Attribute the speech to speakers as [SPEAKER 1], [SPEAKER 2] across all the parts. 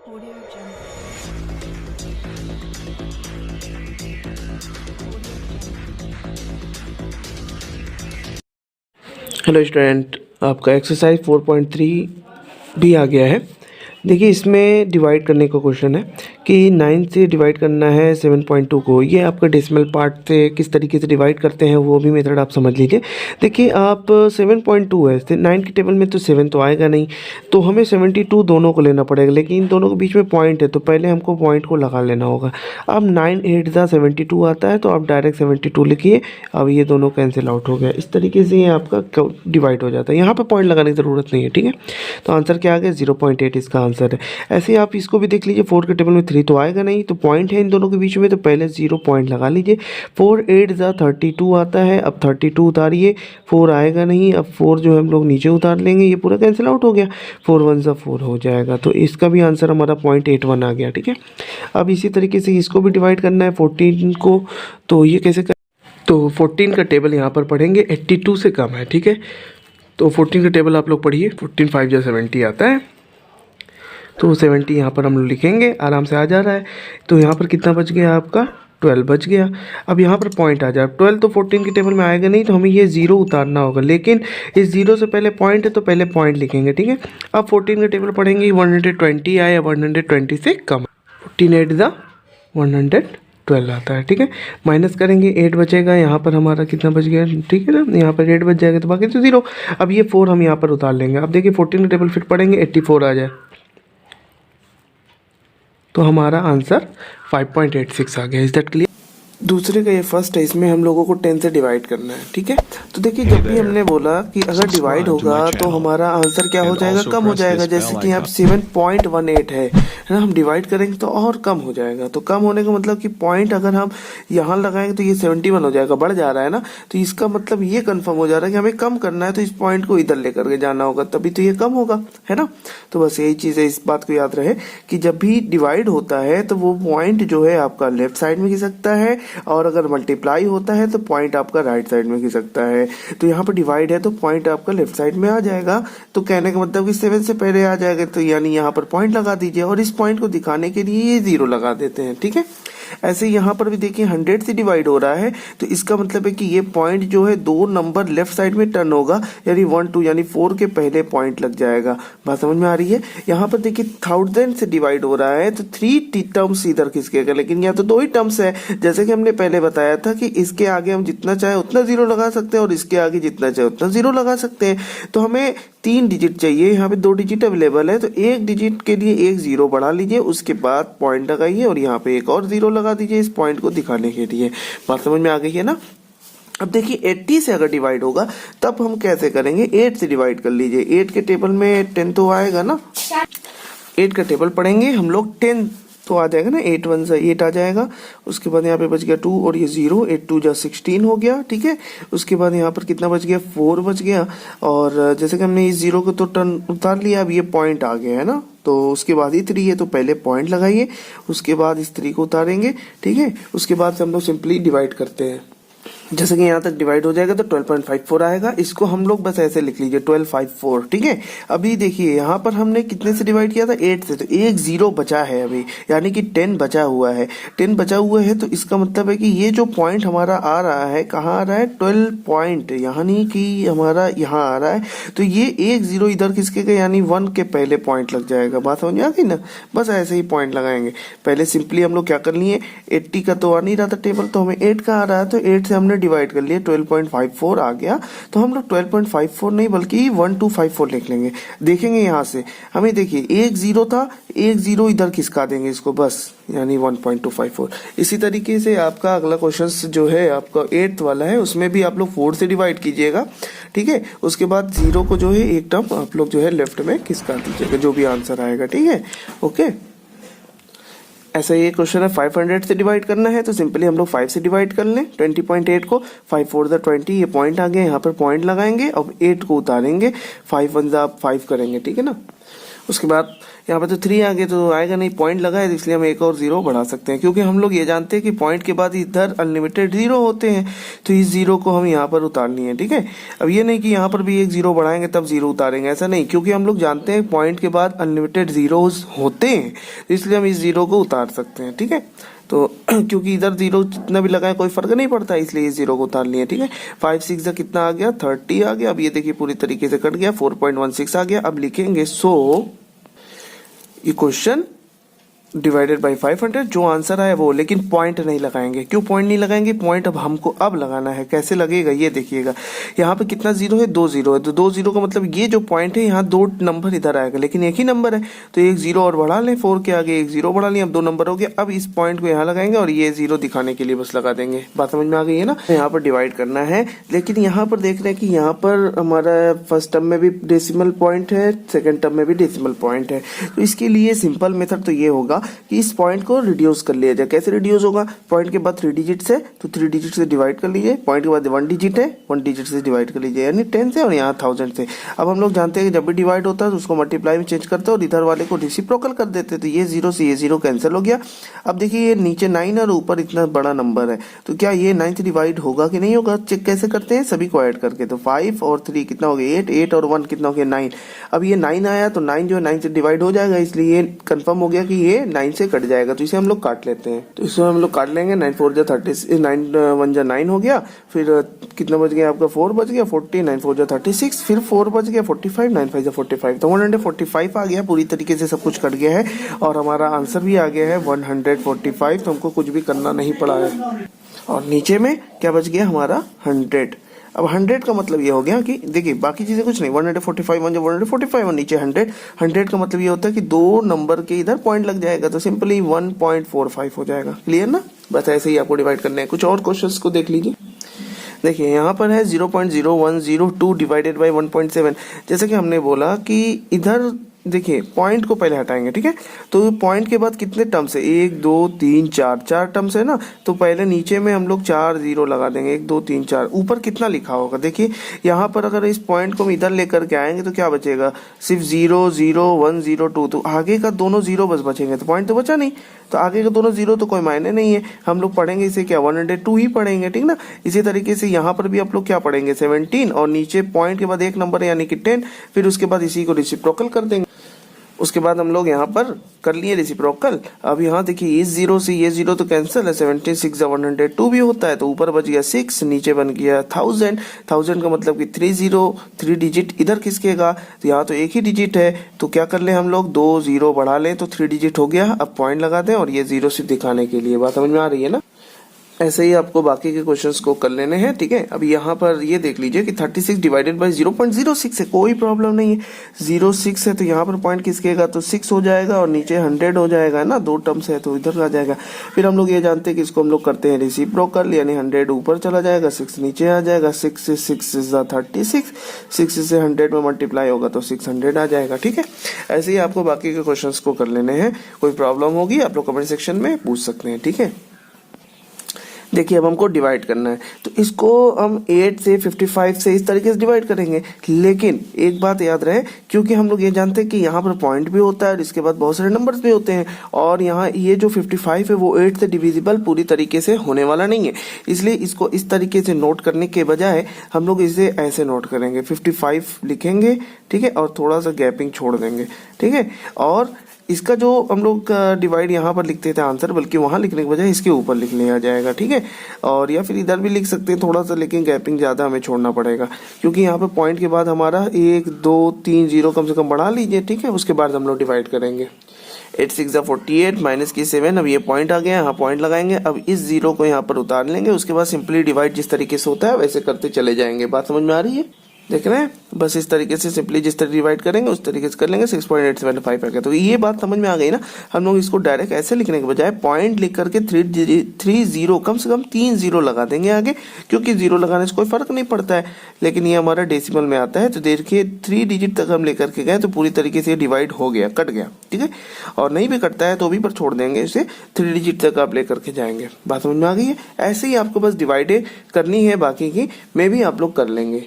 [SPEAKER 1] Audio Jungle.
[SPEAKER 2] Hello student, आपका exercise 4.3 भी आ गया है। देखिए, इसमें डिवाइड करने का क्वेश्चन है कि 9 से डिवाइड करना है 7.2 को। ये आपका डेसिमल पार्ट से किस तरीके से डिवाइड करते हैं वो भी मेथड आप समझ लीजिए। देखिए, आप 7.2 है, 9 के टेबल में तो 7 तो आएगा नहीं, तो हमें 72 दोनों को लेना पड़ेगा। लेकिन इन दोनों के बीच में पॉइंट है, तो पहले हमको पॉइंट को लगा लेना होगा। अब 9 8 ज़ा 72 आता है, तो आप डायरेक्ट 72 लिखिए। अब ये दोनों कैंसिल आउट हो गया। इस तरीके से ये आपका डिवाइड हो जाता है। यहाँ पर पॉइंट लगाने की ज़रूरत नहीं है, ठीक है। तो आंसर क्या आ गया? 0.8 इसका आंसर है। ऐसे ही आप इसको भी देख लीजिए, 4 के टेबल में 3 तो आएगा नहीं, तो पॉइंट है इन दोनों के बीच में, तो पहले 0 पॉइंट लगा लीजिए। 4 8 ज़ा 32 आता है। अब 32 उतारिए, 4 आएगा नहीं। अब 4 जो है हम लोग नीचे उतार लेंगे, ये पूरा कैंसिल आउट हो गया। 4 1 ज़ा 4 हो जाएगा। तो इसका भी आंसर हमारा 0.81 आ गया, ठीक है। अब इसी तरीके से इसको भी डिवाइड करना है 14 को। तो ये कैसे कर, तो 14 का टेबल यहाँ पर पढ़ेंगे, 82 से कम है, ठीक है। तो 14 का टेबल आप लोग पढ़िए, 14 5 ज़ा 70 आता है। तो 70 यहाँ पर हम लोग लिखेंगे, आराम से आ जा रहा है। तो यहाँ पर कितना बच गया आपका? 12 बच गया। अब यहाँ पर पॉइंट आ जाए। 12 तो 14 के टेबल में आएगा नहीं, तो हमें ये 0 उतारना होगा। लेकिन इस 0 से पहले पॉइंट है, तो पहले पॉइंट लिखेंगे, ठीक है। अब 14 का टेबल पढ़ेंगे, 120 आया, 120 से कम। 14 8 ज़ा 112 आता है, ठीक है। माइनस करेंगे, 8 बचेगा। यहाँ पर हमारा कितना बच गया, ठीक है ना। यहाँ पर 8 बच जाएगा, तो बाकी तो 0। अब ये 4 हम यहाँ पर उतार लेंगे। अब देखिए 14 का टेबल फिर पढ़ेंगे, 84 आ जाए, तो हमारा आंसर 5.86 आ गया। Is that clear? दूसरे का ये फर्स्ट है, इसमें हम लोगों को 10 से डिवाइड करना है, ठीक है। तो देखिए, जब भी हमने बोला कि अगर डिवाइड होगा तो हमारा आंसर क्या हो जाएगा? कम हो जाएगा। जैसे कि यहाँ 7.18 है ना, हम डिवाइड करेंगे तो और कम हो जाएगा। तो कम होने का मतलब कि पॉइंट अगर हम यहाँ लगाएंगे तो ये 71 हो जाएगा, बढ़ जा रहा है ना। तो इसका मतलब ये कंफर्म हो जा रहा है कि हमें कम करना है, तो इस पॉइंट को इधर लेकर के जाना होगा, तभी तो ये कम होगा, है ना। तो बस यही चीज़ है, इस बात को याद रहे कि जब भी डिवाइड होता है तो वो पॉइंट जो है आपका लेफ्ट साइड में खिसकता है, और अगर मल्टीप्लाई होता है तो पॉइंट आपका राइट साइड में खिसकता है। तो यहाँ पर डिवाइड है तो पॉइंट आपका लेफ्ट साइड में आ जाएगा। तो कहने का मतलब कि 7 से पहले आ जाएगा, तो यानी यहाँ पर पॉइंट लगा दीजिए, और इस पॉइंट को दिखाने के लिए ये 0 लगा देते हैं, ठीक है। ऐसे यहाँ पर भी देखिए 100 से डिवाइड हो रहा है, तो इसका मतलब है कि ये पॉइंट जो है 2 नंबर लेफ्ट साइड में टर्न होगा, यानी 1 2 यानी 4 के पहले पॉइंट लग जाएगा। बात समझ में आ रही है? यहाँ पर देखिए 1000 से डिवाइड हो रहा है, तो 3 टर्म्स इधर खिसकेगा, लेकिन यहाँ तो 2 ही टर्म्स है। जैसे कि हमने पहले बताया था कि इसके आगे हम जितना चाहे उतना 0 लगा सकते हैं, और इसके आगे जितना चाहे उतना 0 लगा सकते हैं। तो हमें 3 डिजिट चाहिए, यहाँ पे 2 डिजिट अवेलेबल है, तो 1 डिजिट के लिए एक 0 बढ़ा लीजिए, उसके बाद पॉइंट लगाइए, और यहाँ पे एक और 0 लगा दीजिए इस पॉइंट को दिखाने के लिए। बात समझ में आ गई है ना। अब देखिए 80 से अगर डिवाइड होगा तब हम कैसे करेंगे? 8 से डिवाइड कर लीजिए। 8 के टेबल में 10 तो आएगा ना, 8 का टेबल पढ़ेंगे हम लोग, 10 तो आ जाएगा ना, 8 1 से 8 आ जाएगा। उसके बाद यहाँ पे बच गया 2 और ये 0, 8 2 जा 16 हो गया, ठीक है। उसके बाद यहाँ पर कितना बच गया? 4 बच गया। और जैसे कि हमने इस 0 को तो टर्न उतार लिया, अब ये पॉइंट आ गया है ना, तो उसके बाद ही 3 है, तो पहले पॉइंट लगाइए, उसके बाद इस 3 को उतारेंगे, ठीक है। उसके बाद से हम लोग सिंपली डिवाइड करते हैं। जैसे कि यहाँ तक डिवाइड हो जाएगा तो 12.54 आएगा। इसको हम लोग बस ऐसे लिख लीजिए 1254, ठीक है। अभी देखिए यहाँ पर हमने कितने से डिवाइड किया था? 8 से, तो एक 0 बचा है अभी, यानी कि 10 बचा हुआ है। 10 बचा हुआ है, तो इसका मतलब है कि ये जो पॉइंट हमारा आ रहा है, कहाँ आ रहा है? 12 पॉइंट, यानी कि हमारा यहाँ आ रहा है। तो ये एक 0 इधर खिसकेगा, यानी 1 के पहले पॉइंट लग जाएगा। बात समझ में आ गई ना। बस ऐसे ही पॉइंट लगाएंगे। पहले सिंपली हम लोग क्या कर लिए, 80 का तो आ नहीं रहा था टेबल, तो हमें 8 का आ रहा है, तो 8 से हमने डिवाइड कर लिया, 12.54 आ गया। तो हम लोग 12.54 नहीं बल्कि 1254 लिख लेंगे। देखेंगे यहाँ से हमें, देखिए एक 0 था, एक 0 इधर खिसका देंगे इसको बस, यानी 1254। इसी तरीके से आपका अगला क्वेश्चन जो है आपका 8th वाला है, उसमें भी आप लोग 4 से डिवाइड कीजिएगा, ठीक है। उसके बाद 0 को जो है एक टर्म आप लोग जो है लेफ्ट में खिसका दीजिएगा, जो भी आंसर आएगा, ठीक है। ओके, ऐसा ये क्वेश्चन है। 500 से डिवाइड करना है, तो सिंपली हम लोग 5 से डिवाइड कर लें 20.8 को। 5 4 ज़ा 20, ये पॉइंट आ गया, यहाँ पर पॉइंट लगाएंगे, अब 8 को उतारेंगे, 5 1 ज़ा 5 करेंगे, ठीक है ना। उसके बाद यहाँ पे तो 3 आ गए तो आएगा नहीं, पॉइंट लगा है तो इसलिए हम एक और 0 बढ़ा सकते हैं, क्योंकि हम लोग ये जानते हैं कि पॉइंट के बाद इधर अनलिमिटेड 0 होते हैं, तो इस 0 को हम यहाँ पर उतारनी है। ठीक है, अब ये नहीं कि यहाँ पर भी एक 0 बढ़ाएंगे तब 0 उतारेंगे, ऐसा नहीं, क्योंकि हम लोग जानते हैं पॉइंट के बाद अनलिमिटेड 0 होते हैं, तो इसलिए हम इस 0 को उतार सकते हैं। ठीक है, तो क्योंकि इधर 0 जितना भी लगाए कोई फर्क नहीं पड़ता, इसलिए इस 0 को उतार लिए। ठीक है, 5 6 का कितना आ गया, 30 आ गया। अब ये देखिए पूरी तरीके से कट गया, 4.16 आ गया। अब लिखेंगे सो इक्वेशन डिवाइडेड बाई 500, जो आंसर आया वो, लेकिन पॉइंट नहीं लगाएंगे। क्यों पॉइंट नहीं लगाएंगे? पॉइंट अब हमको अब लगाना है। कैसे लगेगा ये देखिएगा, यहाँ पे कितना 0 है, 2 0 है, तो 2 0 का मतलब ये जो पॉइंट है यहाँ 2 नंबर इधर आएगा, लेकिन एक ही नंबर है, तो एक 0 और बढ़ा लें, 4 के आगे एक 0 बढ़ा लें, अब 2 नंबर हो गया। अब इस पॉइंट को यहाँ लगाएंगे और ये 0 दिखाने के लिए बस लगा देंगे। बात समझ में आ गई है ना? यहाँ पर डिवाइड करना है, लेकिन यहाँ पर देख रहे हैं कि यहाँ पर हमारा फर्स्ट टर्म में भी डेसिमल पॉइंट है, सेकेंड टर्म में भी डेसिमल पॉइंट है, तो इसके लिए सिंपल मेथड तो ये होगा कि इस पॉइंट को रिड्यूस कर लिया जाए। कैसे रिड्यूस होगा? पॉइंट के बाद 3 डिजिट्स है तो 3 डिजिट से डिवाइड कर लीजिए, पॉइंट के बाद 1 डिजिट है, 1 डिजिट से डिवाइड कर लीजिए, यानी 10 से और यहाँ 1000 से। अब हम लोग जानते हैं कि जब भी डिवाइड होता है तो उसको मल्टीप्लाई में चेंज करते हैं और इधर वाले को रेसिप्रोकल कर देते हैं, तो ये 0 से ये 0 कैंसिल हो गया। अब देखिए ये नीचे 9 और ऊपर इतना बड़ा नंबर है, तो क्या ये 9 से डिवाइड होगा कि नहीं होगा? चेक कैसे करते हैं? सभी को ऐड करके, तो 5 और 3 कितना हो गया, 8, 8 और 1 कितना हो गया, 9। अब ये 9 आया तो 9 जो है 9 से डिवाइड हो जाएगा, इसलिए ये कंफर्म हो गया कि ये 9 से कट जाएगा, तो इसे हम लोग काट लेते हैं। तो इसमें हम लोग काट लेंगे, 9 4 जा 30, 9 1 जा 9 हो गया, फिर कितना बच गया आपका, 4 बच गया, 40, 9 4 जा 36, फिर 4 बच गया 45, 9 5 जा 45, तो 145 आ गया। पूरी तरीके से सब कुछ कट गया है और हमारा आंसर भी आ गया है 145, तो हमको कुछ भी करना नहीं पड़ा है। और नीचे में क्या बच गया हमारा 100। अब 100 का मतलब ये हो गया कि देखिए बाकी चीजें कुछ नहीं, 145 145 और नीचे 100 का मतलब ये होता है कि 2 नंबर के इधर पॉइंट लग जाएगा, तो सिंपली 1.45 हो जाएगा। क्लियर ना? बस ऐसे ही आपको डिवाइड करना है। कुछ और क्वेश्चंस को देख लीजिए। देखिए यहाँ पर है 0.0102 डिवाइडेड बाई 1.7। जैसे कि हमने बोला कि इधर देखिए पॉइंट को पहले हटाएंगे, ठीक है, तो पॉइंट के बाद कितने टर्म्स है, 1 2 3 4 टर्म्स है ना, तो पहले नीचे में हम लोग 4 0 लगा देंगे, 1 2 3 4। ऊपर कितना लिखा होगा देखिए, यहाँ पर अगर इस पॉइंट को हम इधर लेकर के आएंगे तो क्या बचेगा, सिर्फ 0 0 1 0 2, तो आगे का दोनों 0 बस बचेंगे, तो पॉइंट तो बचा नहीं, तो आगे का दोनों 0 तो कोई मायने नहीं है। हम लोग पढ़ेंगे इसे क्या, 102 ही पढ़ेंगे, ठीक ना। इसी तरीके से यहाँ पर भी आप लोग क्या पढ़ेंगे, 17 और नीचे पॉइंट के बाद एक नंबर यानी कि 10, फिर उसके बाद इसी को रेसिप्रोकल कर देंगे। उसके बाद हम लोग यहाँ पर कर लिए रेसिप्रोकल। अब यहाँ देखिए इस 0 से ये 0 तो कैंसिल है, 17 6 102 भी होता है, तो ऊपर बच गया 6, नीचे बन गया 1000 का मतलब कि 3 डिजिट इधर खिसकेगा, तो यहाँ तो एक ही डिजिट है, तो क्या कर ले हम लोग 2 0 बढ़ा लें तो 3 डिजिट हो गया। अब पॉइंट लगा दें और ये 0 सिर्फ दिखाने के लिए। बात समझ में आ रही है ना? ऐसे ही आपको बाकी के क्वेश्चंस को कर लेने हैं, ठीक है। अब यहाँ पर ये देख लीजिए कि 36 डिवाइडेड बाई 0.06 है, कोई प्रॉब्लम नहीं है, 06 है तो यहाँ पर पॉइंट किसकेगा, तो 6 हो जाएगा और नीचे 100 हो जाएगा ना, 2 टर्म्स है तो इधर आ जाएगा। फिर हम लोग ये जानते हैं कि इसको हम लोग करते हैं रेसिप्रोकल, यानी 100 ऊपर चला जाएगा, 6 नीचे आ जाएगा, 6 से 6 36, 6 से 100 में मल्टीप्लाई होगा तो 600 आ जाएगा, ठीक है। ऐसे ही आपको बाकी के क्वेश्चंस को कर लेने हैं। कोई प्रॉब्लम होगी आप लोग कमेंट सेक्शन में पूछ सकते हैं, ठीक है। देखिए अब हमको डिवाइड करना है, तो इसको हम 8 से 55 से इस तरीके से डिवाइड करेंगे, लेकिन एक बात याद रहे, क्योंकि हम लोग ये जानते हैं कि यहाँ पर पॉइंट भी होता है और इसके बाद बहुत सारे नंबर्स भी होते हैं, और यहाँ ये जो 55 है वो 8 से डिविजिबल पूरी तरीके से होने वाला नहीं है, इसलिए इसको इस तरीके से नोट करने के बजाय हम लोग इसे ऐसे नोट करेंगे, 55 लिखेंगे, ठीक है, और थोड़ा सा गैपिंग छोड़ देंगे, ठीक है। और इसका जो हम लोग डिवाइड यहाँ पर लिखते थे आंसर, बल्कि वहाँ लिखने के बजाय इसके ऊपर लिख लिया जाएगा, ठीक है। और या फिर इधर भी लिख सकते हैं थोड़ा सा, लेकिन गैपिंग ज़्यादा हमें छोड़ना पड़ेगा, क्योंकि यहाँ पे पॉइंट के बाद हमारा 1 2 3 0 कम से कम बढ़ा लीजिए, ठीक है। उसके बाद हम लोग डिवाइड करेंगे, 8 6 48 माइनस की 7। अब ये पॉइंट आ गया, यहाँ पॉइंट लगाएंगे, अब इस 0 को यहाँ पर उतार लेंगे, उसके बाद सिंपली डिवाइड जिस तरीके से होता है वैसे करते चले जाएंगे। बात समझ में आ रही है? देख रहे हैं, बस इस तरीके से सिंपली जिस तरह डिवाइड करेंगे उस तरीके से कर लेंगे। 6.875 आ गया, तो ये बात समझ में आ गई ना। हम लोग इसको डायरेक्ट ऐसे लिखने के बजाय पॉइंट लिख करके 3 0 कम से कम 3 0 लगा देंगे आगे, क्योंकि 0 लगाने से कोई फर्क नहीं पड़ता है, लेकिन ये हमारा डेसिमल में आता है। तो देखिए 3 डिजिट तक हम लेकर के गए तो पूरी तरीके से डिवाइड हो गया, कट गया, ठीक है। और नहीं भी कटता है तो भी पर छोड़ देंगे, इसे 3 डिजिट तक आप लेकर के जाएंगे। बात समझ में आ गई है? ऐसे ही आपको बस डिवाइड करनी है, बाकी की में भी आप लोग कर लेंगे।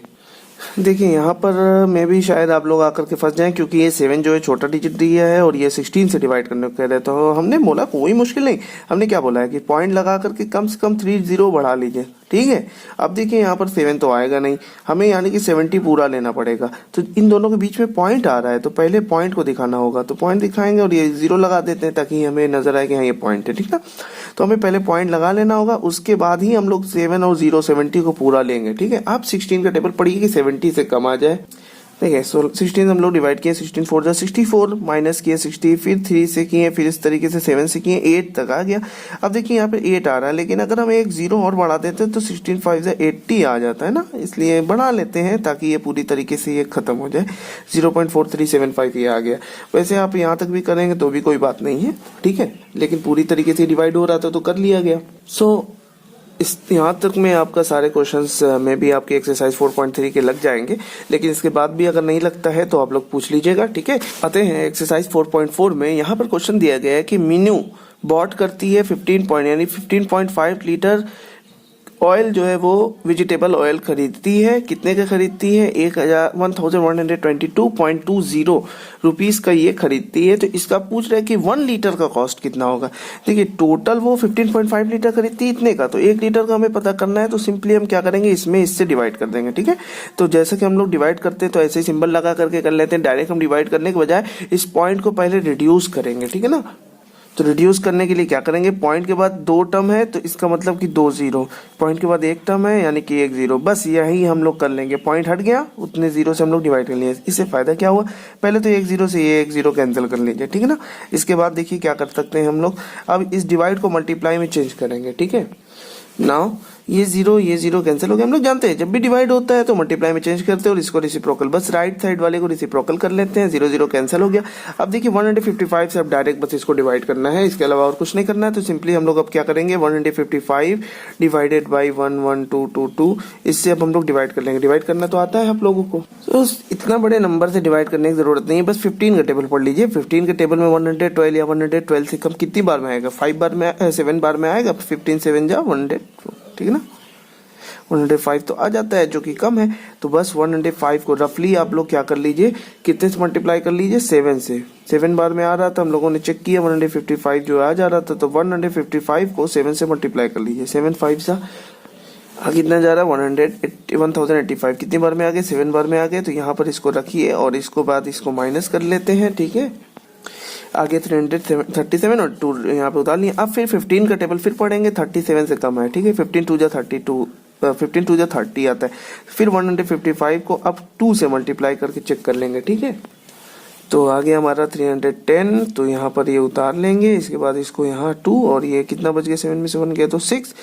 [SPEAKER 2] देखिए यहाँ पर मैं भी शायद आप लोग आकर के फंस जाएं, क्योंकि ये 7 जो है छोटा डिजिट दिया है और ये 16 से डिवाइड करने को कह रहे हैं। तो हमने बोला कोई मुश्किल नहीं, हमने क्या बोला है कि पॉइंट लगा करके कम से कम 3 जीरो बढ़ा लीजिए, ठीक है। अब देखिए यहाँ पर 7 तो आएगा नहीं, हमें यानी कि 70 पूरा लेना पड़ेगा। तो इन दोनों के बीच में पॉइंट आ रहा है, तो पहले पॉइंट को दिखाना होगा, तो पॉइंट दिखाएंगे और ये जीरो लगा देते हैं ताकि हमें नजर आए कि हाँ ये पॉइंट है, ठीक है। तो हमें पहले पॉइंट लगा लेना होगा, उसके बाद ही हम लोग 7 और 0 70 को पूरा लेंगे, ठीक है। आप 16 का टेबल पढ़िए कि 70 से कम आ जाए। ठीक है, सो 16 हम लोग डिवाइड किए, 16 4 जा 64, माइनस किए 60, फिर 3 से किए, फिर इस तरीके से 7 से किए, 8 तक आ गया। अब देखिए यहाँ पे 8 आ रहा है, लेकिन अगर हम एक 0 और बढ़ा देते हैं तो 16 5 जा 80 आ जाता है ना, इसलिए बढ़ा लेते हैं ताकि ये पूरी तरीके से ये खत्म हो जाए। 0.4375 ये आ गया। वैसे आप यहाँ तक भी करेंगे तो भी कोई बात नहीं है, ठीक है, लेकिन पूरी तरीके से डिवाइड हो रहा था तो कर लिया गया। सो इस यहाँ तक में आपका सारे क्वेश्चंस में भी आपके एक्सरसाइज 4.3 के लग जाएंगे, लेकिन इसके बाद भी अगर नहीं लगता है तो आप लोग पूछ लीजिएगा, ठीक है। आते हैं एक्सरसाइज 4.4 में। यहाँ पर क्वेश्चन दिया गया है कि मीनू बॉट करती है 15.5 लीटर ऑयल जो है वो वेजिटेबल ऑयल खरीदती है। कितने का खरीदती है? 1122.20 रुपीस का ये खरीदती है। तो इसका पूछ रहा है कि 1 लीटर का कॉस्ट कितना होगा। देखिए टोटल वो 15.5 लीटर खरीदती है इतने का, तो 1 लीटर का हमें पता करना है। तो सिंपली हम क्या करेंगे, इसमें इससे डिवाइड कर देंगे, ठीक है। तो जैसे कि हम लोग डिवाइड करते हैं तो ऐसे ही सिंबल लगा करके कर लेते हैं। डायरेक्ट हम डिवाइड करने के बजाय इस पॉइंट को पहले रिड्यूस करेंगे, ठीक है ना। तो रिड्यूस करने के लिए क्या करेंगे, पॉइंट के बाद 2 टर्म है तो इसका मतलब कि 2 जीरो, पॉइंट के बाद 1 टर्म है यानी कि 1 जीरो, बस यही हम लोग कर लेंगे। पॉइंट हट गया, उतने जीरो से हम लोग डिवाइड कर लिए। इससे फायदा क्या हुआ, पहले तो 1 जीरो से ये 1 जीरो कैंसिल कर लीजिए, ठीक है ना। इसके बाद देखिए क्या कर सकते हैं हम लोग, अब इस डिवाइड को मल्टीप्लाई में चेंज करेंगे, ठीक है। नाउ ये जीरो कैंसिल हो गया। हम लोग जानते हैं जब भी डिवाइड होता है तो मल्टीप्लाई में चेंज करते हैं और इसको रेसिप्रोकल, बस राइट साइड वाले को रेसिप्रोकल कर लेते हैं। 0 कैंसिल हो गया। अब देखिए 155 से अब डायरेक्ट बस इसको डिवाइड करना है, इसके अलावा और कुछ नहीं करना है। तो सिंपली हम लोग अब क्या करेंगे, 155 डिवाइडेड बाई 11222, इससे अब हम लोग डिवाइड कर लेंगे। डिवाइड करना तो आता है आप लोगों को, तो इतना बड़े नंबर से डिवाइड करने की जरूरत नहीं है। बस 15 का टेबल पढ़ लीजिए। 15 के टेबल में 112 या 112 से कम कितनी बार में आएगा, 5 बार में, 7 बार में आएगा। 15 7 जा 100, ठीक है ना। 105 तो आ जाता है जो कि कम है। तो बस 105 को रफली आप लोग क्या कर लीजिए, कितने से मल्टीप्लाई कर लीजिए, 7 से। 7 बार में आ रहा था, हम लोगों ने चेक किया 155 जो आ जा रहा था, तो 155 को 7 से मल्टीप्लाई कर लीजिए। 7 5 सा कितना जा रहा है, 1085। कितनी बार में आ गए, 7 बार में आ गए। तो यहाँ पर इसको रखिए और इसको बाद इसको माइनस कर लेते हैं, ठीक है। आगे 337 और 2 यहाँ पे उतार लिए। अब फिर 15 का टेबल फिर पढ़ेंगे, 37 से कम है, ठीक है। 15 2 जा 32, 15 2 जा 30 आता है। फिर 155 को अब 2 से मल्टीप्लाई करके चेक कर लेंगे, ठीक है। तो आगे हमारा 310, तो यहाँ पर ये उतार लेंगे। इसके बाद इसको यहाँ 2 और ये कितना बच गया, 7 में से 1 गया तो 6।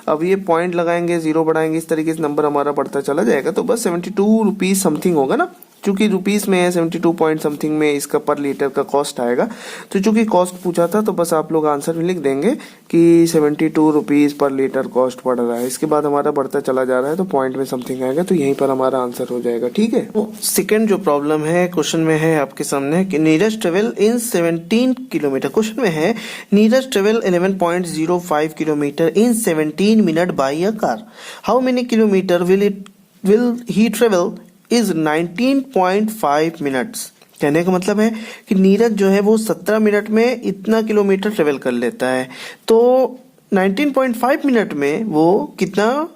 [SPEAKER 2] अब ये पॉइंट लगाएंगे, 0 बढ़ाएंगे, इस तरीके से नंबर हमारा बढ़ता चला जाएगा। तो बस 72 रुपीज समथिंग होगा ना, चूंकि रुपीस में है 72 पॉइंट समथिंग में इसका पर लीटर का कॉस्ट आएगा। तो चूंकि कॉस्ट पूछा था तो बस आप लोग आंसर में लिख देंगे कि 72 रुपीज पर लीटर कॉस्ट पड़ रहा है। इसके बाद हमारा बढ़ता चला जा रहा है तो पॉइंट में समथिंग आएगा, तो यहीं पर हमारा आंसर हो जाएगा, ठीक है। तो सेकंड जो प्रॉब्लम है क्वेश्चन में है आपके सामने कि Neeraj travel in 17 kilometre. Question में है Neeraj travel 11.05 kilometre in 17 minute by a car. How many kilometre will he travel is 19.5 minutes. कहने का मतलब है कि नीरज जो है वो 17 मिनट में इतना किलोमीटर ट्रेवल कर लेता है, तो 19.5 मिनट में वो कितना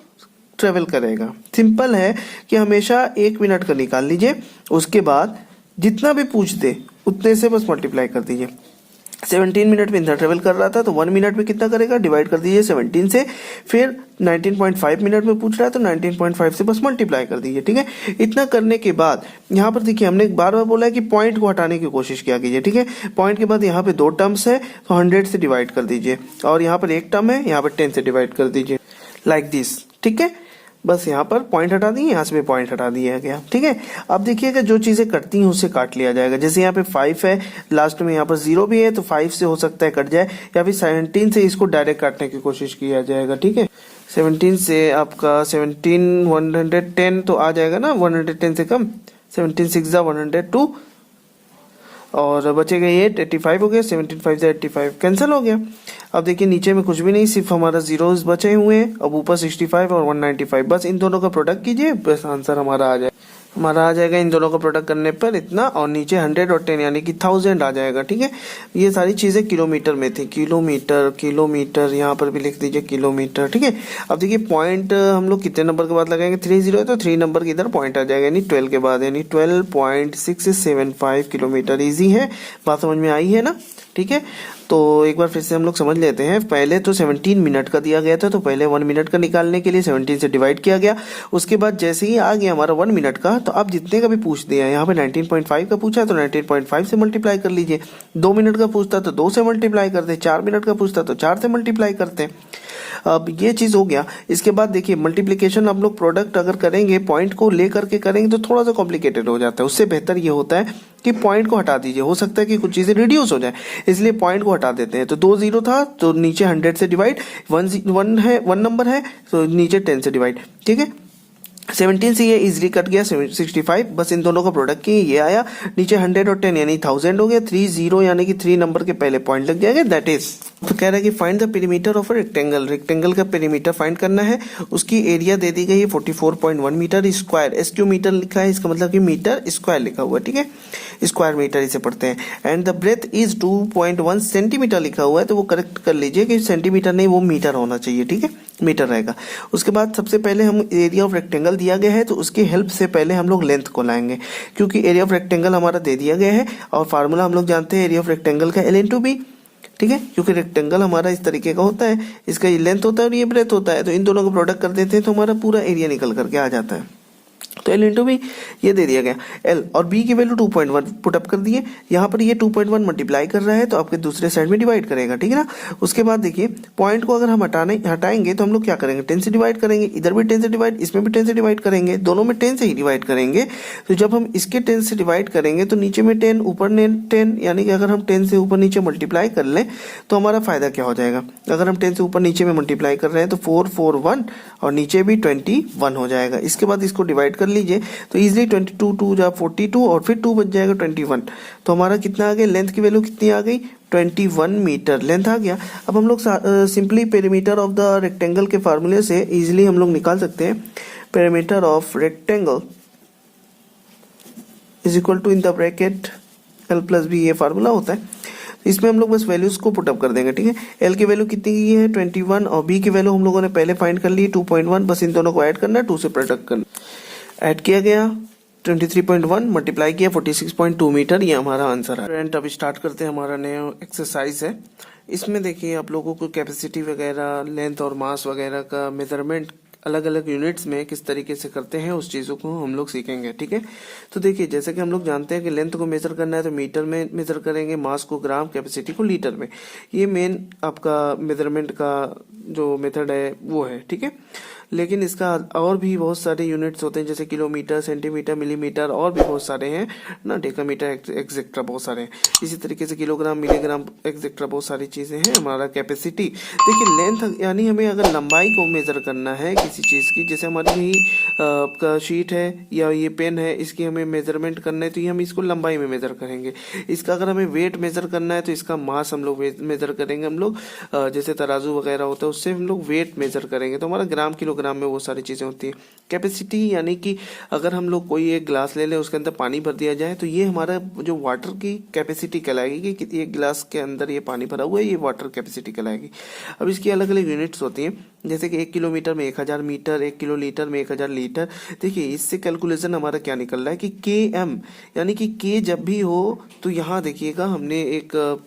[SPEAKER 2] ट्रेवल करेगा। सिंपल है कि हमेशा 1 मिनट का निकाल लीजिए, उसके बाद जितना भी पूछ दे उतने से बस मल्टीप्लाई कर दीजिए। 17 मिनट में इतना ट्रेवल कर रहा था तो 1 मिनट में कितना करेगा, डिवाइड कर दीजिए 17 से। फिर 19.5 मिनट में पूछ रहा है तो 19.5 से बस मल्टीप्लाई कर दीजिए, ठीक है। इतना करने के बाद यहाँ पर देखिए हमने बार बार बोला है कि पॉइंट को हटाने की कोशिश किया कीजिए, ठीक है। पॉइंट के बाद यहाँ पे 2 टर्म्स है तो 100 से डिवाइड कर दीजिए, और यहाँ पर 1 टर्म है, यहाँ पर 10 से डिवाइड कर दीजिए, लाइक दिस, ठीक है। बस यहाँ पर पॉइंट हटा दिए, यहाँ से भी पॉइंट हटा दिया गया, ठीक है। अब देखिएगा जो चीजें कटती हैं उससे काट लिया जाएगा। जैसे यहाँ पे 5 है, लास्ट में यहाँ पर 0 भी है, तो 5 से हो सकता है कट जाए, या फिर 17 से इसको डायरेक्ट काटने की कोशिश किया जाएगा, ठीक है। 17 से आपका 17 110 तो आ जाएगा ना, 110 से कम, 17 6 जा 102 और बचेगा 8 85 हो गया, 17 5 जा 85 कैंसिल हो गया। अब देखिए नीचे में कुछ भी नहीं, सिर्फ हमारा जीरोस बचे हुए हैं। अब ऊपर 65 और 195, बस इन दोनों का प्रोडक्ट कीजिए, बस आंसर हमारा आ जाए। हमारा आ जाएगा इन दोनों का प्रोडक्ट करने पर इतना, और नीचे 100 और 10 यानी कि 1000 आ जाएगा। ठीक है, ये सारी चीज़ें किलोमीटर में थी, किलोमीटर किलोमीटर, यहाँ पर भी लिख दीजिए किलोमीटर। ठीक है, अब देखिए पॉइंट हम लोग कितने नंबर के बाद लगाएंगे, 30 है तो 3 नंबर के इधर पॉइंट आ जाएगा, यानी 12 के बाद, यानी 12.675 किलोमीटर। ईजी है, बात समझ में आई है ना। ठीक है, तो एक बार फिर से हम लोग समझ लेते हैं। पहले तो 17 मिनट का दिया गया था, तो पहले 1 मिनट का निकालने के लिए 17 से डिवाइड किया गया। उसके बाद जैसे ही आ गया हमारा 1 मिनट का, तो अब जितने का भी पूछ दिया, यहाँ पे 19.5 का पूछा तो 19.5 से मल्टीप्लाई कर लीजिए। 2 मिनट का पूछता तो 2 से मल्टीप्लाई करते, 4 मिनट का पूछता तो 4 से मल्टीप्लाई करते। अब ये चीज़ हो गया। इसके बाद देखिए मल्टीप्लिकेशन हम लोग प्रोडक्ट अगर करेंगे पॉइंट को लेकर के करेंगे तो थोड़ा सा कॉम्प्लिकेटेड हो जाता है। उससे बेहतर ये होता है कि पॉइंट को हटा दीजिए, हो सकता है कि कुछ चीज़ें रिड्यूस हो जाए, इसलिए पॉइंट को हटा देते हैं। तो 2 0 था तो नीचे 100 से डिवाइड, 1 है, 1 नंबर है तो नीचे 10 से डिवाइड। ठीक है, 17 से ये इजीली कट गया, 65, बस इन दोनों का प्रोडक्ट की ये आया, नीचे 100 और 10 यानी 1000 हो गया, 30 यानी कि 3 नंबर के पहले पॉइंट लग जाएगा, दैट इज। तो कह रहा है कि find the perimeter of a rectangle, rectangle का पेरीमीटर फाइंड करना है। उसकी एरिया दे दी गई है 44.1 मीटर स्क्वायर, SQ मीटर लिखा है, इसका मतलब कि मीटर स्क्वायर लिखा हुआ है। ठीक है, स्क्वायर मीटर इसे पढ़ते हैं। And the breadth is 2.1 centimetre लिखा हुआ है, तो वो करेक्ट कर लीजिए कि सेंटीमीटर नहीं, वो मीटर होना चाहिए। ठीक है, मीटर रहेगा। उसके बाद सबसे पहले हम एरिया ऑफ रेक्टेंगल दिया गया है, तो उसकी हेल्प से पहले हम लोग लेंथ को लाएंगे, क्योंकि एरिया ऑफ रेक्टेंगल हमारा दे दिया गया है और फार्मूला हम लोग जानते हैं एरिया ऑफ रेक्टेंगल का L/B। ठीक है, क्योंकि रेक्टेंगल हमारा इस तरीके का होता है, इसका ये लेंथ होता है और ये ब्रेथ होता है, तो इन दोनों को प्रोडक्ट कर देते हैं तो हमारा पूरा एरिया निकल करके आ जाता है। तो L/B ये दे दिया गया, L और B की वैल्यू 2.1 पुटअप कर दिए। यहाँ पर ये 2.1 मल्टीप्लाई कर रहा है तो आपके दूसरे साइड में डिवाइड करेगा। ठीक है ना। उसके बाद देखिए पॉइंट को अगर हम हटाएंगे तो हम लोग क्या करेंगे, 10 से डिवाइड करेंगे, इधर भी 10 से डिवाइड, इसमें भी 10 से डिवाइड करेंगे, दोनों में 10 से ही डिवाइड करेंगे। तो जब हम इसके 10 से डिवाइड करेंगे तो नीचे में 10 ऊपर 10, यानी कि अगर हम 10 से ऊपर नीचे मल्टीप्लाई कर लें तो हमारा फायदा क्या हो जाएगा। अगर हम 10 से ऊपर नीचे में मल्टीप्लाई कर रहे हैं तो 4 4 1 और नीचे भी 21 हो जाएगा। इसके बाद इसको डिवाइड कर लीजिए तो इजीली 22 2 जा 42 और फिर 2 बच जाएगा 21। तो हमारा कितना आ गया, लेंथ की वैल्यू कितनी आ गई, 21 मीटर लेंथ आ गया। अब हम लोग simply perimeter of the rectangle के फार्मूले से इजीली हम लोग निकाल सकते हैं। Perimeter of rectangle is equal to in the bracket L+B, ये फार्मूला होता है। तो इसमें हम लोग बस वैल्यूज को पुटअप कर देंगे। ठीक है, L की वैल्यू कितनी की है 21 और B की वैल्यू हम लोगों ने पहले फाइंड कर ली 2.1, बस इन दोनों को ऐड करना है, 2 से प्रोडक्ट करना, ऐड किया गया 23.1 मल्टीप्लाई किया 46.2 मीटर, ये हमारा आंसर है। फ्रेंड अब स्टार्ट करते हैं, हमारा नया एक्सरसाइज है। इसमें देखिए आप लोगों को कैपेसिटी वगैरह, लेंथ और मास वगैरह का मेजरमेंट अलग अलग यूनिट्स में किस तरीके से करते हैं उस चीज़ों को हम लोग सीखेंगे। ठीक है, तो देखिए जैसे कि हम लोग जानते हैं कि लेंथ को मेजर करना है तो मीटर में मेजर करेंगे, मास को ग्राम, कैपेसिटी को लीटर में। ये मेन आपका मेजरमेंट का जो मेथड है वो है। ठीक है, लेकिन इसका और भी बहुत सारे यूनिट्स होते हैं, जैसे किलोमीटर, सेंटीमीटर, मिलीमीटर, और भी बहुत सारे हैं ना, डेकामीटर एक्सेट्रा, बहुत सारे हैं। इसी तरीके से किलोग्राम, मिलीग्राम एक्सेट्रा बहुत सारी चीज़ें हैं। हमारा कैपेसिटी देखिए, लेंथ यानी हमें अगर लंबाई को मेज़र करना है किसी चीज़ की, जैसे हमारी यही आपका शीट है या ये पेन है, इसकी हमें मेजरमेंट करना है तो ये हम इसको लंबाई में मेज़र करेंगे। इसका अगर हमें वेट मेज़र करना है तो इसका मास हम लोग मेज़र करेंगे। हम लोग जैसे तराजू वगैरह होता है उससे हम लोग वेट मेज़र करेंगे, तो हमारा ग्राम, किलोग्राम में वो सारी चीज़ें होती हैं। कैपेसिटी यानी कि अगर हम लोग कोई एक गिलास ले लें, उसके अंदर पानी भर दिया जाए तो ये हमारा जो वाटर की कैपेसिटी कहलाएगी कि एक गिलास के अंदर ये पानी भरा हुआ है, ये वाटर कैपेसिटी कहलाएगी। अब इसकी अलग अलग यूनिट्स होती हैं, जैसे कि 1 किलोमीटर में 1000 मीटर, 1 किलो लीटर में 1000 लीटर। देखिए इससे कैलकुलेशन हमारा क्या निकल रहा है कि km, यानी कि k जब भी हो तो यहाँ देखिएगा हमने एक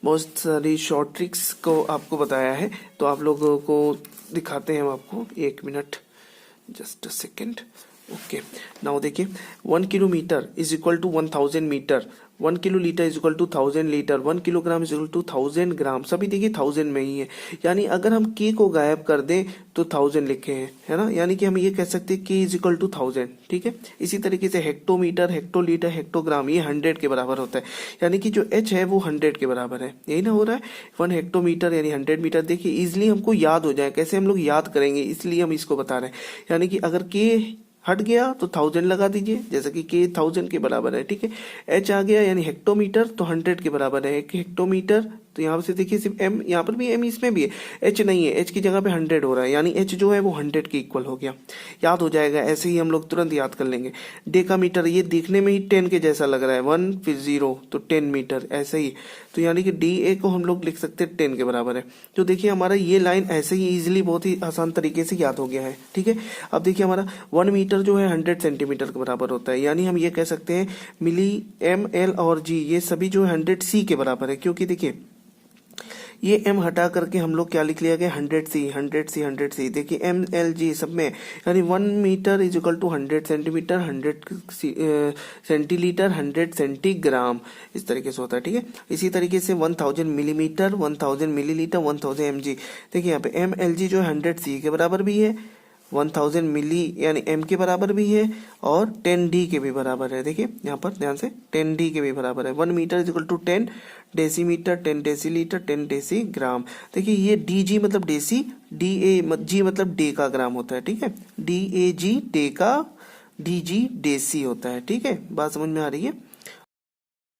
[SPEAKER 2] बहुत सारी शॉर्ट ट्रिक्स को आपको बताया है, तो आप लोगों को दिखाते हैं हम आपको, 1 minute, just a second. Okay, now देखिए 1 kilometre is equal to 1000 metre, 1 kilo litre is equal to 1000 litre, 1 kilogram is equal to 1000 gram, सभी देखिए 1000 में ही है। यानी अगर हम k को गायब कर दें तो 1000 लिखे हैं, है ना, यानी कि हम ये कह सकते हैं k इज इक्वल टू 1000। ठीक है, इसी तरीके से हेक्टोमीटर, हेक्टोलीटर, हेक्टोग्राम ये 100 के बराबर होता है, यानी कि जो h है वो 100 के बराबर है, यही ना हो रहा है। 1 हेक्टोमीटर यानी 100 मीटर। देखिए इजिली हमको याद हो जाए, कैसे हम लोग याद करेंगे, इसलिए हम इसको बता रहे हैं। यानी कि अगर k हट गया तो 1000 लगा दीजिए, जैसे कि k 1000 के बराबर है। ठीक है, h आ गया यानी हेक्टोमीटर तो 100 के बराबर है, 1 हेक्टोमीटर तो यहाँ से देखिए सिर्फ m, यहाँ पर भी m, इसमें भी है, h नहीं है, h की जगह पे 100 हो रहा है, यानी h जो है वो 100 के इक्वल हो गया। याद हो जाएगा, ऐसे ही हम लोग तुरंत याद कर लेंगे। डेकामीटर, ये देखने में ही 10 के जैसा लग रहा है, 1 फिर 0 तो 10 मीटर, ऐसे ही। तो यानी कि DA को हम लोग लिख सकते हैं 10 के बराबर है। तो देखिए हमारा ये लाइन ऐसे ही इजीली बहुत ही आसान तरीके से याद हो गया है, ठीक है। अब देखिए हमारा 1 मीटर जो है 100 सेंटीमीटर के बराबर होता है, यानी हम ये कह सकते हैं मिली, M, L और G ये सभी जो है 100 C के बराबर है, क्योंकि देखिए ये m हटा करके हम लोग क्या लिख लिया गया, 100 C। देखिए M, L, G सब में, यानी 1 metre is equal to 100 centimetre, 100 centilitre, 100 centigram, इस तरीके से होता है, ठीक है। इसी तरीके से 1000 मिलीमीटर, 1000 मिलीलीटर, 1000 mg। देखिए यहाँ पे M, L, G जो 100 C के बराबर भी है, 1000 मिली यानी m के बराबर भी है, और 10d के भी बराबर है। देखिए यहाँ पर ध्यान से 10d के भी बराबर है। 1 metre is equal to 10 decimetre, 10 decilitre, 10 decigram. देखिए ये dg मतलब डेसी, g मतलब डे का ग्राम होता है, ठीक है। DAG डे का, dg डेसी होता है, ठीक है। बात समझ में आ रही है।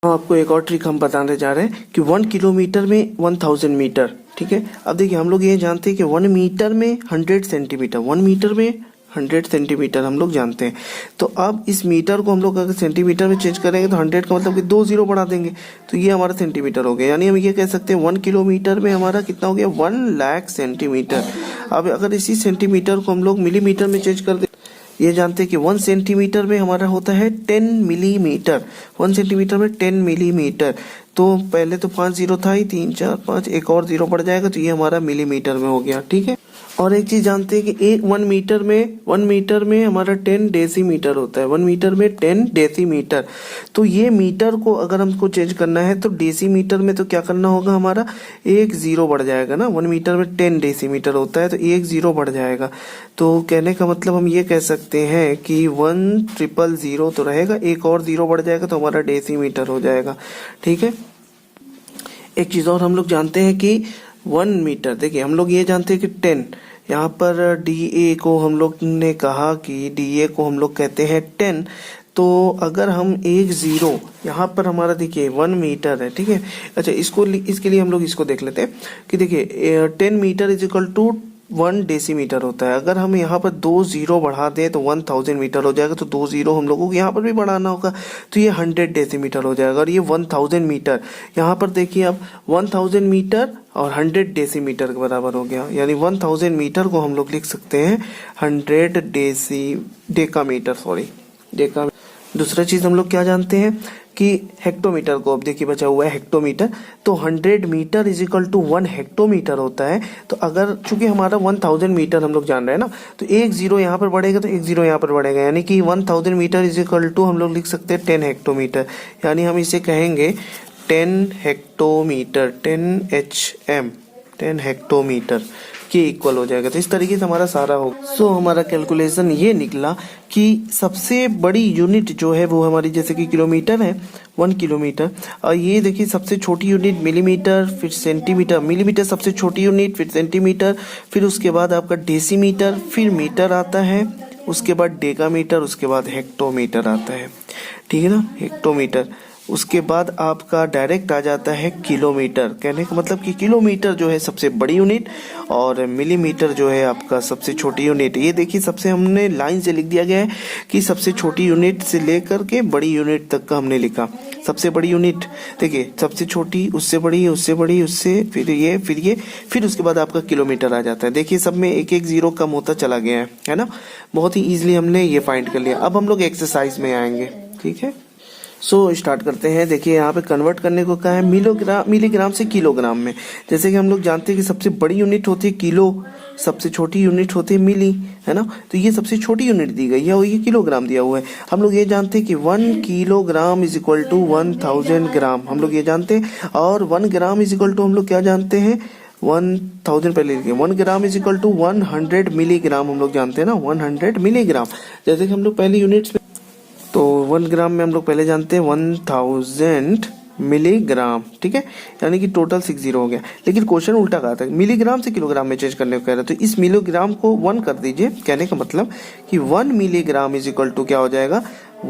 [SPEAKER 2] आपको एक और ट्रिक हम बताने जा रहे हैं कि 1 किलोमीटर में 1000 मीटर, ठीक है। अब देखिए हम लोग ये जानते हैं कि 1 मीटर में 100 सेंटीमीटर, 1 मीटर में 100 सेंटीमीटर हम लोग जानते हैं। तो अब इस मीटर को हम लोग अगर सेंटीमीटर में चेंज करेंगे तो 100 का मतलब कि 2 जीरो बढ़ा देंगे, तो ये हमारा सेंटीमीटर हो गया। यानी हम ये कह सकते हैं 1 किलोमीटर में हमारा कितना हो गया, 1 लाख सेंटीमीटर। अब अगर इसी सेंटीमीटर को हम लोग मिलीमीटर में चेंज कर दे, ये जानते हैं कि 1 सेंटीमीटर में हमारा होता है 10 मिलीमीटर, 1 सेंटीमीटर में 10 मिलीमीटर। तो पहले तो 5 जीरो था ही, 3 4 5, एक और जीरो बढ़ जाएगा, तो ये हमारा मिलीमीटर में हो गया, ठीक है। और एक चीज जानते हैं कि 1 मीटर में हमारा 10 डेसीमीटर होता है, 1 मीटर में 10 डेसीमीटर। तो ये मीटर को अगर हमको चेंज करना है तो डेसीमीटर में तो क्या करना होगा, हमारा एक जीरो बढ़ जाएगा ना। 1 मीटर में 10 डेसीमीटर होता है तो एक जीरो बढ़ जाएगा। तो कहने का मतलब हम ये कह सकते हैं कि 1,000 तो रहेगा, एक और जीरो बढ़ जाएगा तो हमारा डेसीमीटर हो जाएगा, ठीक है। एक चीज और हम लोग जानते हैं कि 1 मीटर, देखिए हम लोग ये जानते हैं कि 10, यहाँ पर DA को हम लोग ने कहा कि DA को हम लोग कहते हैं 10। तो अगर हम एक जीरो यहाँ पर हमारा देखिए 1 मीटर है, ठीक है। अच्छा इसके लिए हम लोग इसको देख लेते हैं कि देखिए 10 metre is equal to 1 decimetre होता है। अगर हम यहाँ पर 2 जीरो बढ़ा दें तो 1000 मीटर हो जाएगा, तो 2 जीरो हम लोगों को यहाँ पर भी बढ़ाना होगा, तो ये 100 डेसीमीटर हो जाएगा। और ये 1000 मीटर, यहाँ पर देखिए अब 1000 मीटर और 100 डेसीमीटर के बराबर हो गया, यानी 1000 मीटर को हम लोग लिख सकते हैं 100 डेका। दूसरा चीज हम लोग क्या जानते हैं कि हेक्टोमीटर को, अब देखिए बचा हुआ है हेक्टोमीटर, तो 100 metre is equal to 1 hectometre होता है। तो अगर चूंकि हमारा 1000 मीटर हम लोग जान रहे हैं ना, तो एक जीरो यहाँ पर बढ़ेगा तो एक जीरो यहाँ पर बढ़ेगा, यानी कि 1000 मीटर इज इक्वल टू हम लोग लिख सकते हैं 10 हेक्टोमीटर, यानी हम इसे कहेंगे 10 हेक्टोमीटर, 10 HM, 10 हेक्टोमीटर के इक्वल हो जाएगा। तो इस तरीके से हमारा सारा होगा। सो हमारा कैलकुलेशन ये निकला कि सबसे बड़ी यूनिट जो है वो हमारी जैसे कि किलोमीटर है, 1 किलोमीटर, और ये देखिए सबसे छोटी यूनिट मिलीमीटर, फिर सेंटीमीटर, मिलीमीटर सबसे छोटी यूनिट, फिर सेंटीमीटर, फिर उसके बाद आपका डेसीमीटर, फिर मीटर आता है, उसके बाद डेकामीटर, उसके बाद हेक्टोमीटर आता है, ठीक है ना, हेक्टोमीटर। उसके बाद आपका डायरेक्ट आ जाता है किलोमीटर। कहने का मतलब कि किलोमीटर जो है सबसे बड़ी यूनिट और मिलीमीटर जो है आपका सबसे छोटी यूनिट। ये देखिए सबसे हमने लाइन से लिख दिया गया है कि सबसे छोटी यूनिट से लेकर के बड़ी यूनिट तक का हमने लिखा। सबसे बड़ी यूनिट देखिए सबसे छोटी, उससे बड़ी, उससे बड़ी, उससे फिर उसके बाद आपका किलोमीटर आ जाता है। देखिए सब में एक एक जीरो कम होता चला गया है ना। बहुत ही ईजिली हमने ये फाइंड कर लिया। अब हम लोग एक्सरसाइज में आएंगे, ठीक है। सो स्टार्ट करते हैं। देखिए यहाँ पे कन्वर्ट करने को कहा है मिलीग्राम से किलोग्राम में। जैसे कि हम लोग जानते हैं कि सबसे बड़ी यूनिट होती है किलो, सबसे छोटी यूनिट होती है मिली, है ना। तो ये सबसे छोटी यूनिट दी गई है और ये किलोग्राम दिया हुआ है। हम लोग ये जानते हैं कि 1 किलोग्राम इज इक्वल टू 1000 ग्राम, हम लोग ये जानते हैं। और 1 ग्राम इज इक्वल टू हम लोग क्या जानते हैं, 1000 पहले लिखे। 1 gram is equal to 100 milligram हम लोग जानते हैं ना, 100 मिलीग्राम। जैसे कि हम लोग पहले यूनिट्स, तो 1 ग्राम में हम लोग पहले जानते हैं 1000 मिलीग्राम, ठीक है, यानी कि टोटल 60 हो गया। लेकिन क्वेश्चन उल्टा कहा था, मिलीग्राम से किलोग्राम में चेंज करने को कह रहा है, तो इस मिलीग्राम को 1 कर दीजिए। कहने का मतलब कि 1 मिलीग्राम इज इक्वल टू क्या हो जाएगा,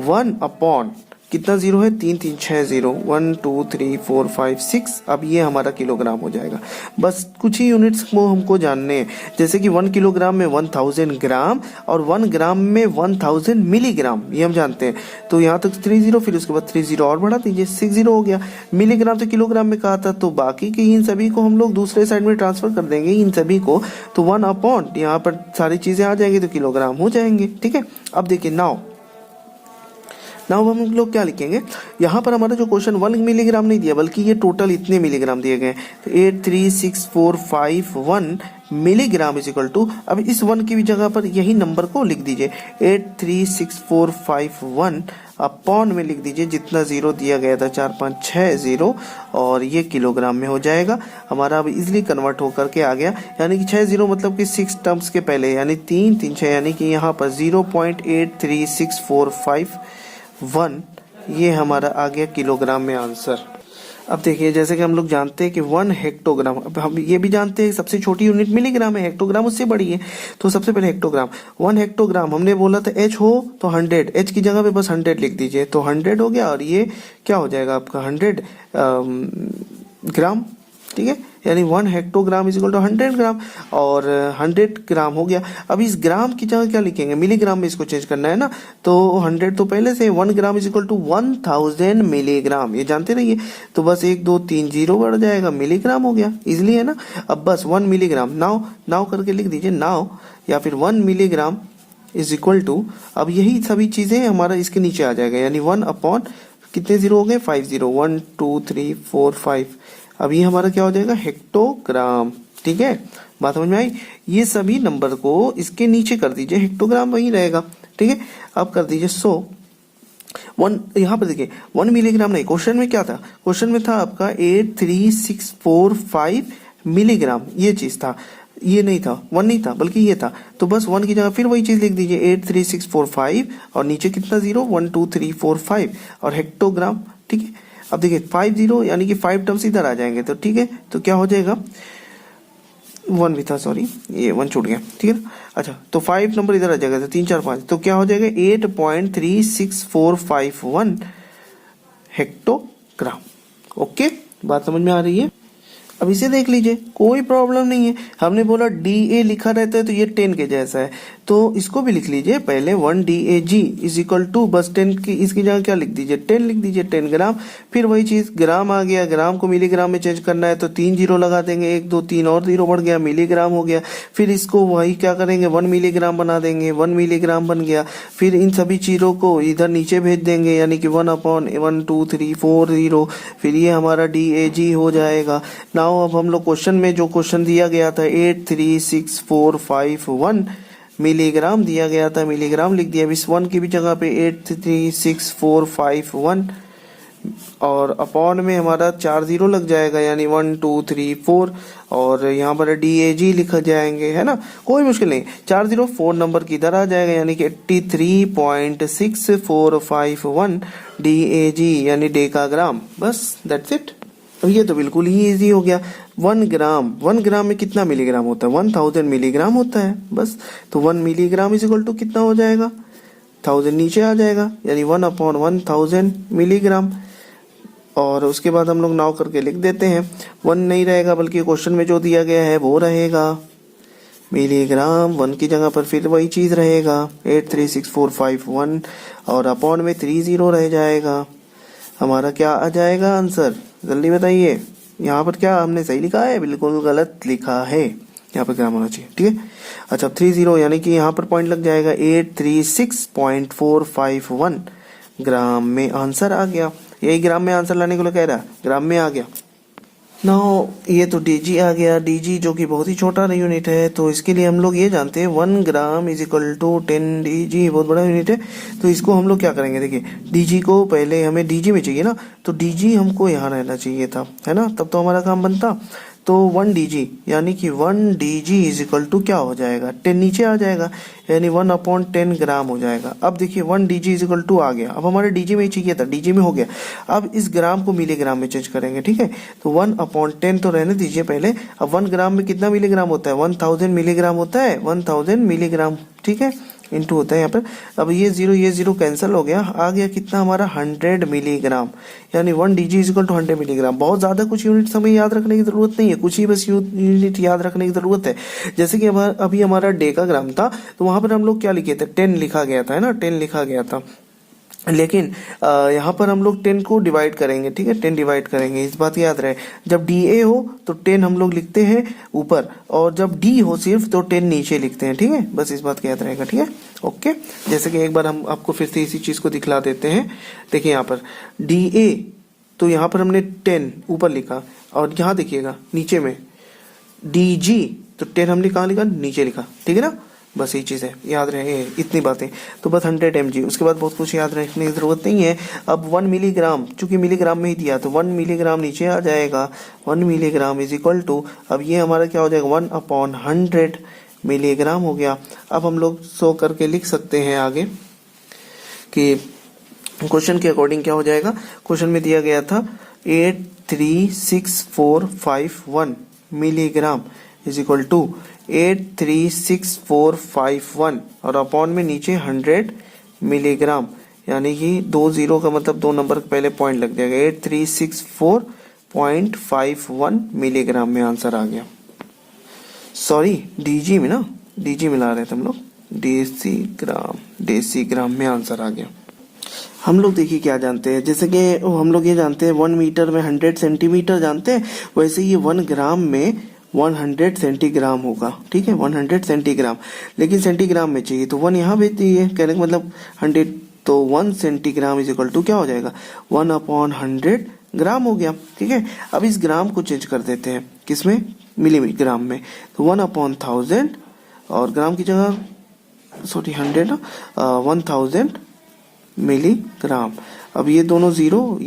[SPEAKER 2] 1 अपॉन कितना जीरो है, 3 3 6 जीरो, 1 2 3 4 5 6। अब ये हमारा किलोग्राम हो जाएगा। बस कुछ ही यूनिट्स को हमको जानने हैं, जैसे कि 1 किलोग्राम में 1000 ग्राम और 1 ग्राम में 1000 मिलीग्राम, ये हम जानते हैं। तो यहाँ तक 3 जीरो, फिर उसके बाद 3 जीरो और बढ़ा दीजिए, 6 जीरो हो गया। मिलीग्राम तो किलोग्राम में कहा था, तो बाकी के इन सभी को हम लोग दूसरे साइड में ट्रांसफर कर देंगे, इन सभी को। तो 1 अपॉन यहाँ पर सारी चीजें आ जाएंगी तो किलोग्राम हो जाएंगे। ठीक है, अब देखिए नाउ हम लोग क्या लिखेंगे, यहाँ पर हमारा जो क्वेश्चन 1 मिलीग्राम नहीं दिया, बल्कि ये टोटल इतने मिलीग्राम दिए गए। तो 83641 मिलीग्राम इज इक्वल टू, अब इस 1 की भी जगह पर यही नंबर को लिख दीजिए, 83641 अपॉन में लिख दीजिए जितना जीरो दिया गया था, 4 5 6 जीरो, और ये किलोग्राम में हो जाएगा हमारा। अब इजिली कन्वर्ट होकर के आ गया, यानी कि 6 जीरो मतलब कि 6 टर्म्स के पहले, यानी 3 3 6, यानी कि यहाँ पर 0.83645 ये हमारा आ गया किलोग्राम में आंसर। अब देखिए, जैसे कि हम लोग जानते हैं कि 1 हेक्टोग्राम, अब हम ये भी जानते हैं सबसे छोटी यूनिट मिलीग्राम है, हेक्टोग्राम उससे बड़ी है। तो सबसे पहले हेक्टोग्राम, 1 हेक्टोग्राम हमने बोला था H हो तो 100, H की जगह पे बस 100 लिख दीजिए, तो 100 हो गया। और ये क्या हो जाएगा आपका 100 ग्राम। ठीक है, यानी 1 हेक्टोग्राम इज इक्वल टू 100 ग्राम, और 100 ग्राम हो गया। अब इस ग्राम की जगह क्या लिखेंगे, मिलीग्राम में इसको चेंज करना है ना, तो 100 तो पहले से, 1 gram is equal to 1000 milligram, ये जानते रहिए। तो बस 1 2 3 जीरो बढ़ जाएगा, मिलीग्राम हो गया, इजली है ना। अब बस 1 मिलीग्राम नाउ करके लिख दीजिए, नाउ, या फिर 1 मिलीग्राम इज इक्वल टू, अब यही सभी चीजें हमारा इसके नीचे आ जाएगा, यानी 1 अपॉन कितने जीरो हो गए, 5 जीरो, 1 2 3 4 5। अब ये हमारा क्या हो जाएगा, हेक्टोग्राम। ठीक है, बात समझ में आई। ये सभी नंबर को इसके नीचे कर दीजिए, हेक्टोग्राम वही रहेगा। ठीक है, अब कर दीजिए 100 1, यहाँ पर देखिए 1 मिलीग्राम नहीं, क्वेश्चन में क्या था, क्वेश्चन में था आपका 83645 मिलीग्राम, ये चीज था, ये नहीं था, 1 नहीं था, बल्कि ये था। तो बस 1 की जगह फिर वही चीज लिख दीजिए, 83645, और नीचे कितना जीरो, 1 2 3 4 5, और हेक्टोग्राम। ठीक है, अब देखिए 5 जीरो, यानी कि 5 टर्म्स इधर आ जाएंगे, तो ठीक है, तो क्या हो जाएगा, 1 भी था, सॉरी ये 1 छूट गया। ठीक है, अच्छा, तो 5 नंबर इधर आ जाएगा, तो 3 4 5, तो क्या हो जाएगा 8.36451 हेक्टोग्राम। ओके, बात समझ में आ रही है। अब इसे देख लीजिए, कोई प्रॉब्लम नहीं है। हमने बोला DA लिखा रहता है तो ये 10 के जैसा है, तो इसको भी लिख लीजिए पहले, 1 DAG इज इक्वल टू, बस 10 की इसकी जगह क्या लिख दीजिए, 10 लिख दीजिए, 10 ग्राम। फिर वही चीज, ग्राम आ गया, ग्राम को मिलीग्राम में चेंज करना है तो 3 जीरो लगा देंगे, 1 2 3 और जीरो बढ़ गया, मिलीग्राम हो गया। फिर इसको वही क्या करेंगे, 1 मिलीग्राम बना देंगे, 1 मिलीग्राम बन गया। फिर इन सभी चीजों को इधर नीचे भेज देंगे, यानी कि 1 अपॉन 1 2 3 4 जीरो, फिर ये हमारा DAG हो जाएगा। नाउ अब हम लोग क्वेश्चन में जो क्वेश्चन दिया गया था 83645 मिलीग्राम दिया गया था, मिलीग्राम लिख दिया। इस 1 की भी जगह पे 83645 और अपॉन में हमारा 4 जीरो लग जाएगा, यानी 1 2 3 4, और यहाँ पर DAG लिखा जाएंगे, है ना, कोई मुश्किल नहीं। 4 जीरो 4 नंबर की इधर आ जाएगा, यानी कि 83.6451 DAG, यानी डेकाग्राम। बस दैट्स इट। अब ये तो बिल्कुल ही इजी हो गया। 1 ग्राम में कितना मिलीग्राम होता है, 1000 मिलीग्राम होता है, बस। तो 1 मिलीग्राम इज इक्वल टू कितना हो जाएगा, 1000 नीचे आ जाएगा, यानी 1 अपॉन 1000 मिलीग्राम। और उसके बाद हम लोग नाव करके लिख देते हैं, 1 नहीं रहेगा, बल्कि क्वेश्चन में जो दिया गया है वो रहेगा मिलीग्राम, 1 की जगह पर फिर वही चीज रहेगा 83645 और अपॉन में 3 जीरो रह जाएगा। हमारा क्या आ जाएगा आंसर, जल्दी बताइए। यहाँ पर क्या हमने सही लिखा है, बिल्कुल गलत लिखा है, यहाँ पर क्या होना चाहिए। ठीक है, अच्छा 3 जीरो, यानी कि यहाँ पर पॉइंट लग जाएगा, 836.451 ग्राम में आंसर आ गया। यही ग्राम में आंसर लाने को कह रहा है, ग्राम में आ गया। नाउ ये तो DG आ गया, DG जो कि बहुत ही छोटा यूनिट है, तो इसके लिए हम लोग ये जानते हैं 1 gram is equal to 10 DG, बहुत बड़ा यूनिट है। तो इसको हम लोग क्या करेंगे, देखिए DG को पहले हमें DG में चाहिए ना, तो DG हमको यहाँ रहना चाहिए था, है ना, तब तो हमारा काम बनता। तो 1 DG, यानी कि 1 DG इज इक्वल टू क्या हो जाएगा, 10 नीचे आ जाएगा, यानी 1 अपॉन 10 ग्राम हो जाएगा। अब देखिए 1 DG इज इक्वल टू आ गया, अब हमारे DG में ही चाहिए था, DG में हो गया। अब इस ग्राम को मिलीग्राम में चेंज करेंगे, ठीक है। तो 1 अपॉन 10 तो रहने दीजिए पहले। अब 1 ग्राम में कितना मिलीग्राम होता है, 1000 मिलीग्राम होता है, 1000 मिलीग्राम, ठीक है। इनटू होता है यहाँ पर। अब ये जीरो कैंसिल हो गया, आ गया कितना हमारा 100 मिलीग्राम, यानी 1 dg इक्वल टू 100 मिलीग्राम। बहुत ज़्यादा कुछ यूनिट हमें याद रखने की ज़रूरत नहीं है, कुछ ही बस यूनिट याद रखने की ज़रूरत है। जैसे कि अभी हमारा डेकाग्राम था, तो वहाँ पर हम लोग क्या लिखे थे, 10 लिखा गया था, है ना, 10 लिखा गया था। लेकिन यहाँ पर हम लोग 10 को डिवाइड करेंगे, ठीक है, 10 डिवाइड करेंगे, इस बात याद रहे। जब DA हो तो 10 हम लोग लिखते हैं ऊपर, और जब D हो सिर्फ तो 10 नीचे लिखते हैं, ठीक है, बस इस बात का याद रहेगा, ठीक है, ओके। जैसे कि एक बार हम आपको फिर से इसी चीज़ को दिखला देते हैं। देखिए यहाँ पर DA, तो यहाँ पर हमने 10 ऊपर लिखा, और यहाँ देखिएगा नीचे में DG, तो 10 हमने कहाँ लिखा, नीचे लिखा, ठीक है ना, बस यही चीज़ है, याद रहे इतनी बातें। तो बस 100 mg, उसके बाद बहुत कुछ याद रखने की ज़रूरत नहीं है। अब 1 मिलीग्राम, चूंकि मिलीग्राम में ही दिया तो 1 मिलीग्राम नीचे आ जाएगा, 1 मिलीग्राम इज इक्वल टू, अब ये हमारा क्या हो जाएगा, 1/100 मिलीग्राम हो गया। अब हम लोग 100 करके लिख सकते हैं आगे कि क्वेश्चन के अकॉर्डिंग क्या हो जाएगा। क्वेश्चन में दिया गया था 836,451 मिलीग्राम इज इक्वल टू 836,451, और अपॉन में नीचे 100 मिलीग्राम, यानी कि 2 जीरो का मतलब 2 नंबर पहले पॉइंट लग जाएगा, 836,451 मिलीग्राम में आंसर आ गया। सॉरी DG में ना, DG मिला रहे थे हम लोग, डेसीग्राम में आंसर आ गया। हम लोग देखिए क्या जानते हैं, जैसे कि हम लोग ये जानते हैं 1 मीटर में 100 सेंटीमीटर जानते हैं, वैसे ये 1 ग्राम में 100 सेंटीग्राम होगा, ठीक है, 100 सेंटीग्राम, लेकिन सेंटीग्राम में चाहिए तो 1 यहाँ भी चाहिए, कहने का मतलब 100, तो 1 सेंटीग्राम इज इक्वल टू क्या हो जाएगा, 1/100 ग्राम हो गया, ठीक है। अब इस ग्राम को चेंज कर देते हैं किसमें, मिलीग्राम में, तो 1/1000, और ग्राम की जगह 100 ना, 1000 मिलीग्राम। अब ये दोनों जीरो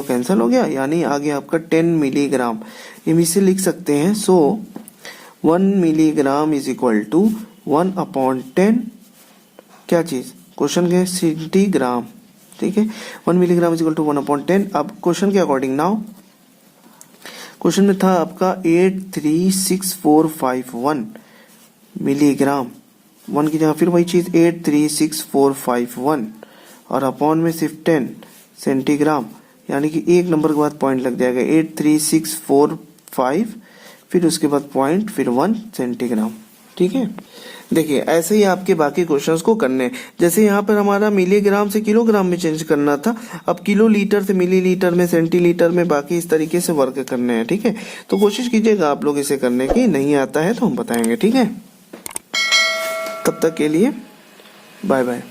[SPEAKER 2] कैंसिल हो गया, यानी आ गया आपका 10 मिलीग्राम। हम इसे लिख सकते हैं, सो 1 मिलीग्राम इज इक्वल टू 1/10, क्या चीज, क्वेश्चन के सेंटीग्राम, ठीक है, 1 मिलीग्राम इज इक्वल टू 1/10। अब क्वेश्चन के अकॉर्डिंग नाउ, क्वेश्चन में था आपका 836,451 मिलीग्राम, 1 की जगह फिर वही चीज 836,451, और अपॉन में सिर्फ 10 सेंटीग्राम, यानी कि एक नंबर के बाद पॉइंट लग जाएगा, 83645, फिर उसके बाद पॉइंट, फिर 1 सेंटीग्राम, ठीक है। देखिए ऐसे ही आपके बाकी क्वेश्चंस को करने, जैसे यहाँ पर हमारा मिलीग्राम से किलोग्राम में चेंज करना था, अब किलो लीटर से मिलीलीटर में, सेंटीलीटर में, बाकी इस तरीके से वर्क करने हैं, ठीक है। तो कोशिश कीजिएगा आप लोग इसे करने की, नहीं आता है तो हम बताएंगे, ठीक है। तब तक के लिए बाय बाय।